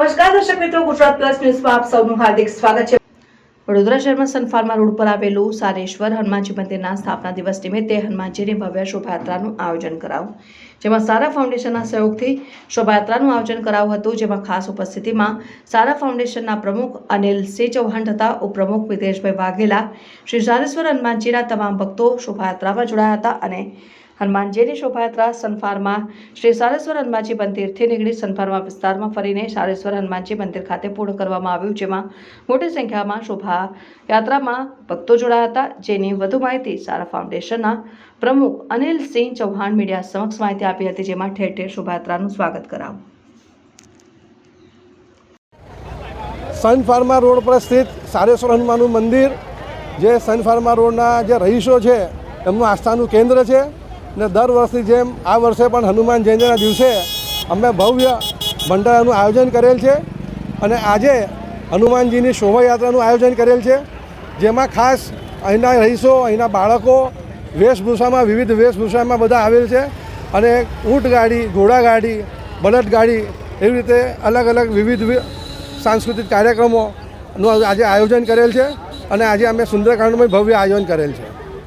નમસ્કાર દર્શક મિત્રો, ગુજરાત પ્લસ ન્યૂઝમાં આપ સૌનું હાર્દિક સ્વાગત છે। વડોદરા શહેરમાં સનફાર્મા રોડ પર આવેલું સારેશ્વર હનુમાનજી મંદિરના સ્થાપના દિવસ નિમિત્તે હનુમાનજીની ભવ્ય શોભાયાત્રાનું આયોજન કરાયું, જેમાં સારા ફાઉન્ડેશનના સહયોગથી શોભાયાત્રાનું આયોજન કરાયું હતું, જેમાં ખાસ ઉપસ્થિતિમાં સારા ફાઉન્ડેશનના પ્રમુખ અનિલ સિંહ ચૌહાણ તથા ઉપપ્રમુખ મિતેશભાઈ વાઘેલા, શ્રી સારેશ્વર હનુમાનજીના તમામ ભક્તો શોભાયાત્રામાં જોડાયા હતા અને હનુમાનજીની શોભાયાત્રા સનફાર્મા શ્રી સારેશ્વર હનુમાનજી મંદિરથી નીકળી સનફાર્મા વિસ્તારમાં ફરીને સારેશ્વર હનુમાનજી મંદિર ખાતે પૂર્ણ કરવામાં આવ્યું, જેમાં મોટી સંખ્યામાં શોભાયાત્રામાં ભક્તો જોડાયા હતા। જેની વધુ માહિતી સારા ફાઉન્ડેશનના પ્રમુખ અનિલ સિંહ ચૌહાણ મીડિયા સમક્ષ માહિતી આપી હતી, જેમાં ઠેર ઠેર શોભાયાત્રાનું સ્વાગત કરાયું। સનફાર્મા રોડ પર સ્થિત સારેશ્વર હનુમાનનું મંદિર જે સનફાર્મા રોડના જે રહીશો છે એમનું આસ્થાનું કેન્દ્ર છે ને દર વર્ષની જેમ આ વર્ષે પણ હનુમાન જયંતિના દિવસે અમે ભવ્ય ભંડારાનું આયોજન કરેલ છે અને આજે હનુમાનજીની શોભાયાત્રાનું આયોજન કરેલ છે, જેમાં ખાસ અહીંના રહીશો, અહીંના બાળકો વેશભૂષામાં વિવિધ વેશભૂષામાં બધા આવેલ છે અને ઊંટ ગાડી, ઘોડા ગાડી, બળદ ગાડી એવી રીતે અલગ અલગ વિવિધ સાંસ્કૃતિક કાર્યક્રમોનું આજે આયોજન કરેલ છે અને આજે અમે સુંદરકાંડમાં ભવ્ય આયોજન કરેલ છે।